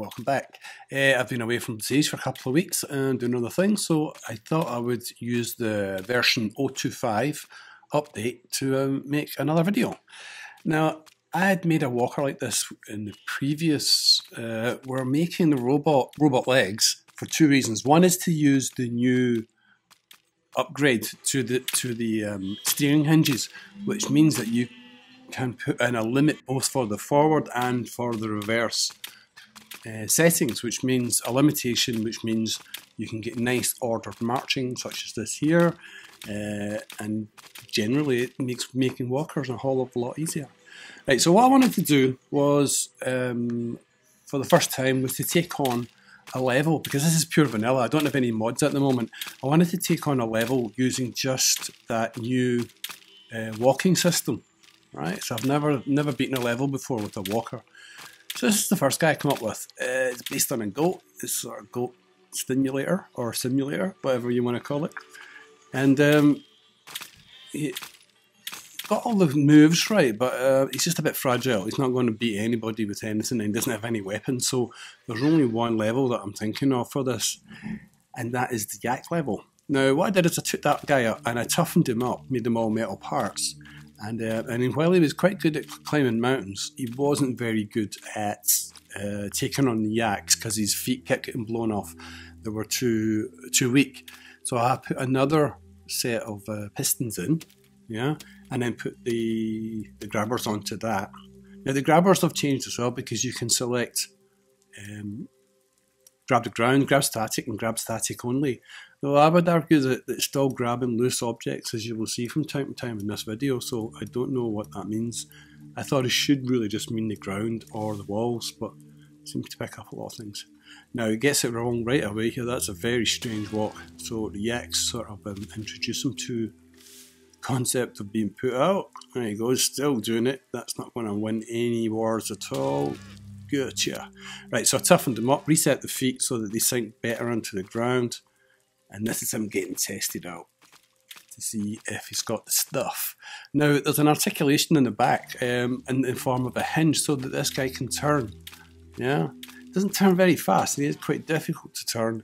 welcome back. I've been away from Besiege for a couple of weeks and doing other things, so I thought I would use the version 0.25 update to make another video. Now, I had made a walker like this in the previous. We're making the robot legs for two reasons. One is to use the new upgrade to the steering hinges, which means that you can put in a limit both for the forward and for the reverse settings, which means a limitation, which means you can get nice ordered marching such as this here, and generally it makes making walkers a whole lot easier. Right, so what I wanted to do was, for the first time, was to take on a level, because this is pure vanilla, I don't have any mods at the moment. I wanted to take on a level using just that new walking system. Right, so I've never beaten a level before with a walker. So this is the first guy I come up with. It's based on a goat. It's sort of goat stimulator or simulator, whatever you want to call it. And he got all the moves right, but he's just a bit fragile. He's not going to beat anybody with anything, and he doesn't have any weapons. So there's only one level that I'm thinking of for this, and that is the yak level. Now what I did is I took that guy up and I toughened him up, made them all metal parts. And while he was quite good at climbing mountains, he wasn't very good at taking on the yaks because his feet kept getting blown off. They were too weak. So I put another set of pistons in, yeah, and then put the grabbers onto that. Now the grabbers have changed as well because you can select grab the ground, grab static, and grab static only. Though I would argue that it's still grabbing loose objects, as you will see from time to time in this video, so I don't know what that means. I thought it should really just mean the ground or the walls, but it seems to pick up a lot of things. Now it gets it wrong right away here. That's a very strange walk. So the yaks sort of introduce him to the concept of being put out. There he goes, still doing it. That's not going to win any wars at all. Gotcha. Right, so I toughened him up, reset the feet so that they sink better into the ground. And this is him getting tested out to see if he's got the stuff. Now, there's an articulation in the back in the form of a hinge so that this guy can turn. Yeah, it doesn't turn very fast. It is quite difficult to turn.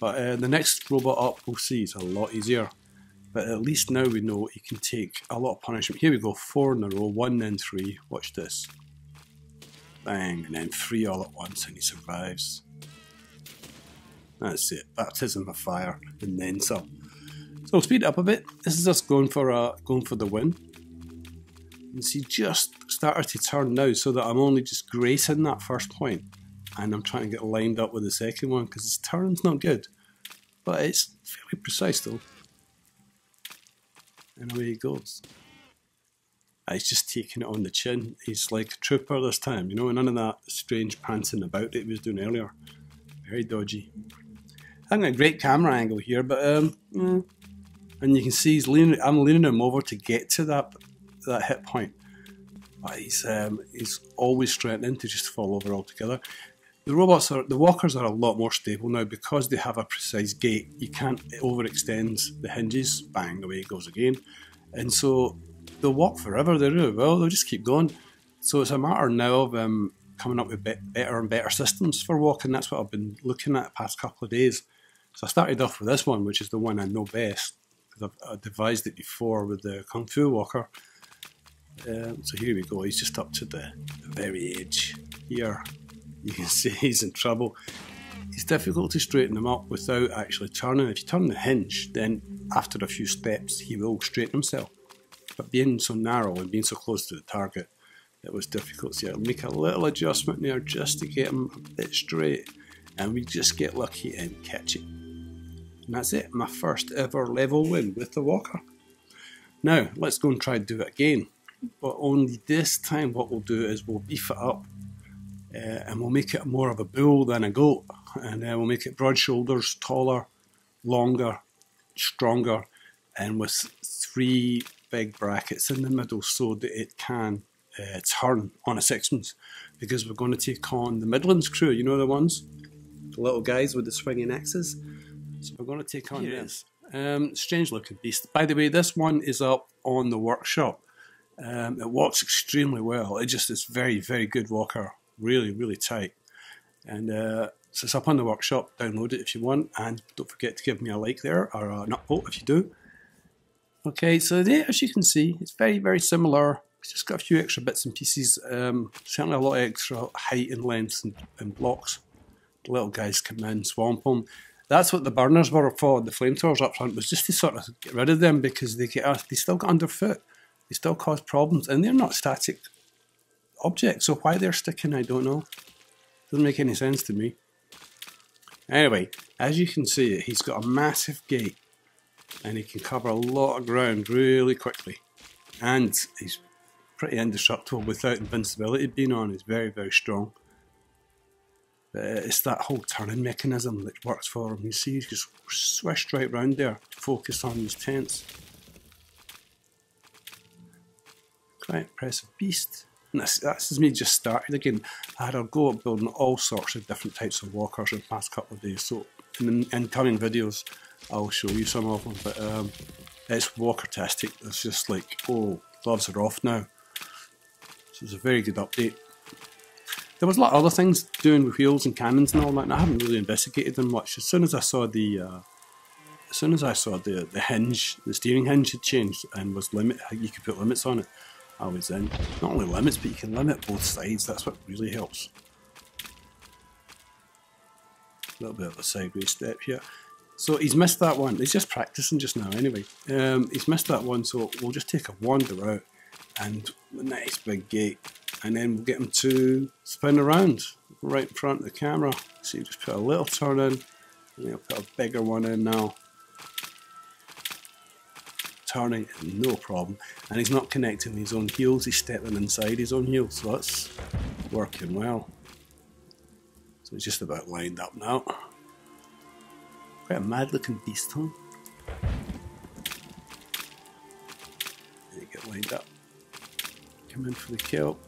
But the next robot up, we'll see, is a lot easier. But at least now we know he can take a lot of punishment. Here we go, 4 in a row, 1 then 3. Watch this. Bang, and then 3 all at once, and he survives. That's it, baptism of fire, and then some. So I'll speed it up a bit. This is us going for the win. You see, just started to turn now, so that I'm only just gracing that first point, and I'm trying to get lined up with the second one because his turn's not good, but it's fairly precise though. And away he goes. He's just taking it on the chin. He's like a trooper this time, you know, none of that strange prancing about that he was doing earlier. Very dodgy. I think a great camera angle here, but and you can see I'm leaning him over to get to that hit point. But he's always threatening to just fall over altogether. The walkers are a lot more stable now because they have a precise gait. You can't overextend the hinges. Bang, away it goes again. And so they'll walk forever. They really will. They'll just keep going. So it's a matter now of coming up with better and better systems for walking. That's what I've been looking at the past couple of days. So I started off with this one, which is the one I know best, because I've devised it before with the Kung Fu walker. So here we go, he's just up to the very edge here. You can see he's in trouble. It's difficult to straighten him up without actually turning. If you turn the hinge, then after a few steps, he will straighten himself. But being so narrow and being so close to the target, it was difficult. So I'll make a little adjustment there just to get him a bit straight, and we just get lucky and catch it. And that's it, my first ever level win with the walker. Now, let's go and try to do it again. But only this time what we'll do is we'll beef it up, and we'll make it more of a bull than a goat. And we'll make it broad shoulders, taller, longer, stronger, and with 3 big brackets in the middle so that it can turn on its sixpence, because we're going to take on the Midlands crew, you know, the ones, the little guys with the swinging axes. So we're going to take on this. Strange looking beast. By the way, this one is up on the workshop. It walks extremely well. It just is very, very good walker. Really, really tight. And so it's up on the workshop, download it if you want, and don't forget to give me a like there, or an upvote if you do. Okay, so there, as you can see, it's very, very similar. It's just got a few extra bits and pieces, certainly a lot of extra height and length and blocks. The little guys come in, swamp them. That's what the burners were for, the flamethrowers up front, was just to sort of get rid of them, because they still get underfoot. They still cause problems, and they're not static objects, so why they're sticking, I don't know. Doesn't make any sense to me. Anyway, as you can see, he's got a massive gate, and he can cover a lot of ground really quickly. And he's pretty indestructible without invincibility being on. He's very, very strong. But it's that whole turning mechanism that works for him. You see, he's just swished right round there to focus on these tents. Quite impressive beast. And that's me just started again. I had a go at building all sorts of different types of walkers in the past couple of days. So in incoming videos, I'll show you some of them. But it's walker-tastic. It's just like, oh, gloves are off now. So it's a very good update. There was a lot of other things doing with wheels and cannons and all that, and I haven't really investigated them much. As soon as I saw the hinge, the steering hinge had changed and was you could put limits on it, I was in. Not only limits, but you can limit both sides. That's what really helps. A little bit of a sideways step here. So he's missed that one. He's just practicing just now anyway. He's missed that one, so we'll just take a wander out and a nice big gate. And then we'll get him to spin around right in front of the camera. So you just put a little turn in, and then I'll put a bigger one in now. Turning, no problem. And he's not connecting his own heels, he's stepping inside his own heels, so that's working well. So it's just about lined up now. Quite a mad looking beast, huh? There you get lined up. Come in for the kill.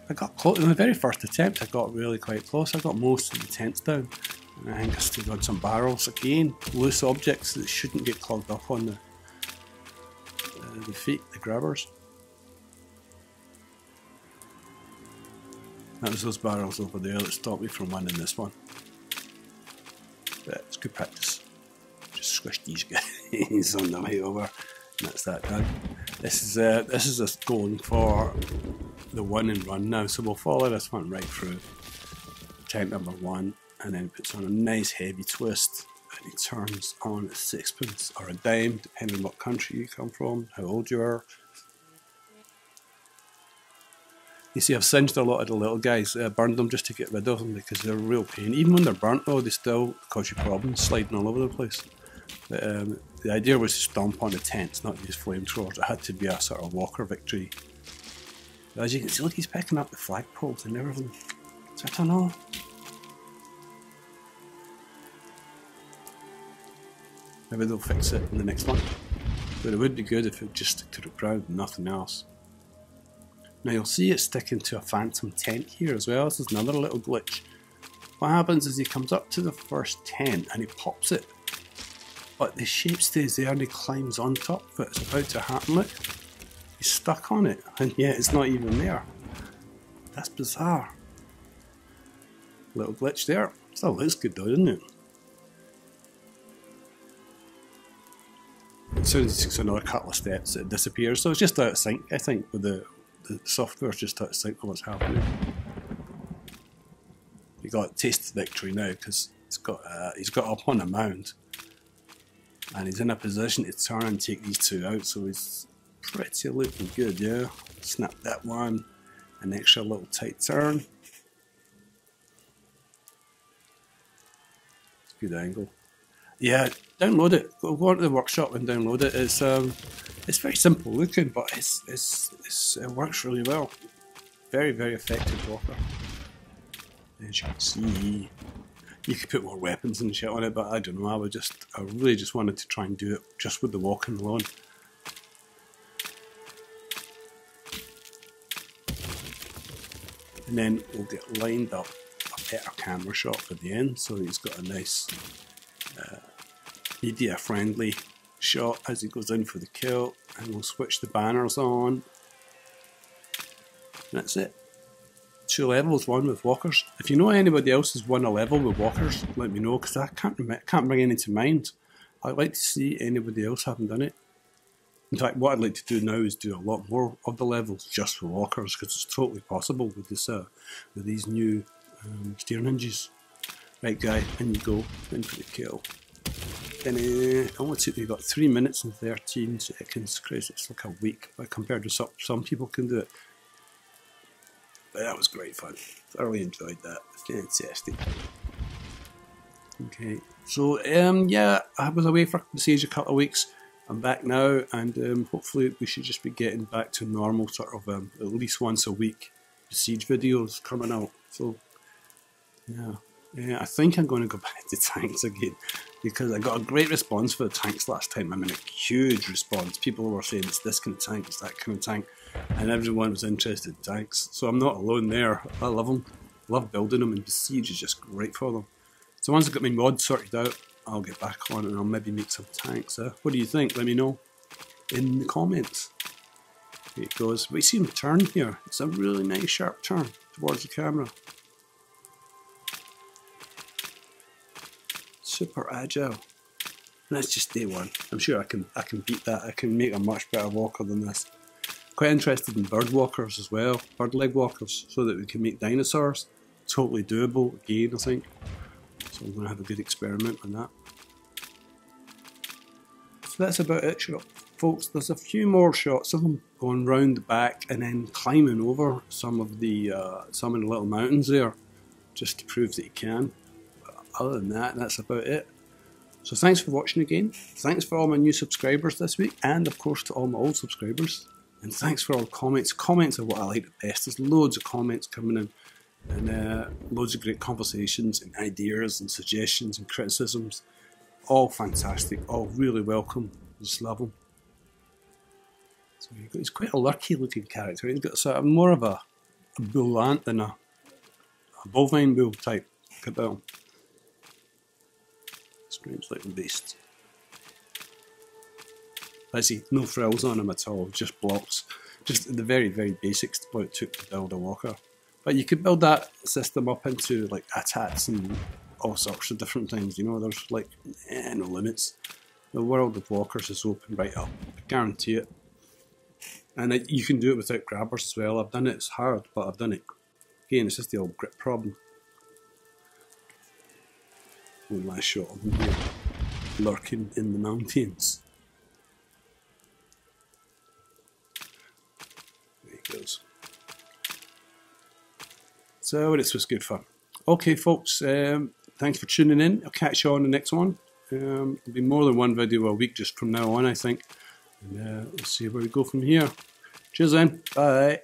I got close, in the very first attempt I got really quite close. I got most of the tents down. And I think I stood on some barrels again, loose objects that shouldn't get clogged up on the feet, the grabbers. That was those barrels over there that stopped me from winning this one. But it's good practice. Just squish these guys on the way over, and that's that done. This is us going for the win and run now, so we'll follow this one right through. Tent number 1, and then puts on a nice heavy twist, and he turns on a sixpence or a dime, depending on what country you come from, how old you are. You see, I've singed a lot of the little guys, burned them just to get rid of them because they're a real pain. Even when they're burnt though, they still cause you problems, sliding all over the place. But, the idea was to stomp on the tents, not use flamethrowers. It had to be a sort of walker victory. But as you can see, look, he's picking up the flagpoles and everything. So I don't know. Maybe they'll fix it in the next one. But it would be good if it just stuck to the ground and nothing else. Now you'll see it sticking to a phantom tent here as well. This is another little glitch. What happens is he comes up to the first tent and he pops it. But the shape stays there and he climbs on top of it. It's about to happen, look. He's stuck on it, and yet it's not even there. That's bizarre. Little glitch there. Still looks good though, doesn't it? As soon as it takes another couple of steps, it disappears. So it's just out of sync, I think, with the software's just out of sync with what's happening. He got taste victory now because he's got up on a mound. And he's in a position to turn and take these two out, so he's pretty looking good, yeah. Snap that one, an extra little tight turn. It's a good angle. Yeah, download it. Go to the workshop and download it. It's very simple looking, but it works really well. Very, very effective walker. As you can see. You could put more weapons and shit on it, but I don't know, I really just wanted to try and do it just with the walking alone. And then we'll get lined up a better camera shot for the end, so he's got a nice media friendly shot as he goes in for the kill, and we'll switch the banners on. And that's it. 2 levels, one with walkers. If you know anybody else has won a level with walkers, let me know, because I can't bring any to mind. I'd like to see anybody else having done it. In fact, what I'd like to do now is do a lot more of the levels just for walkers, because it's totally possible with this with these new steering hinges. Right, guy, in you go, in for the kill. Then you've got 3 minutes and 13 seconds. Christ, it's like a week, but compared to some people can do it. But that was great fun. Thoroughly enjoyed that. Fantastic. Okay, so yeah, I was away for Besiege a couple of weeks. I'm back now, and hopefully we should just be getting back to normal, sort of at least once a week Besiege videos coming out. So yeah, I think I'm going to go back to tanks again, because I got a great response for the tanks last time. I mean, a huge response. People were saying it's this kind of tank, it's that kind of tank, and everyone was interested in tanks. So I'm not alone there. I love them, love building them, and Besiege is just great for them. So once I've got my mods sorted out, I'll get back on it and I'll maybe make some tanks. What do you think? Let me know in the comments. Here it goes. But you see him turn here. It's a really nice sharp turn towards the camera. Super agile. And that's just day one. I'm sure I can beat that. I can make a much better walker than this. Quite interested in bird walkers as well. Bird leg walkers, so that we can make dinosaurs. Totally doable again, I think. So I'm going to have a good experiment on that. So that's about it, folks. There's a few more shots of them going round the back and then climbing over some of the little mountains there, just to prove that you can. But other than that, that's about it. So thanks for watching again. Thanks for all my new subscribers this week, and of course to all my old subscribers. And thanks for all comments. Comments are what I like the best. There's loads of comments coming in. And loads of great conversations and ideas and suggestions and criticisms. All fantastic, all really welcome. Just love them. So he's quite a lurky looking character. He's got sort of more of a bull ant than a bovine bull type about him. Strange looking beast. I see, no frills on him at all, just blocks. Just the very, very basics what it took to build a walker. But you could build that system up into like ATATs and all sorts of different things, you know, there's like no limits. The world of walkers is open right up, I guarantee it. And you can do it without grabbers as well. I've done it, it's hard, but I've done it. Again, it's just the old grip problem. One last shot of him here, lurking in the mountains. There he goes. So this was good fun. Okay, folks, thanks for tuning in. I'll catch you on the next one. There'll be more than one video a week just from now on, I think. And we'll see where we go from here. Cheers then. Bye.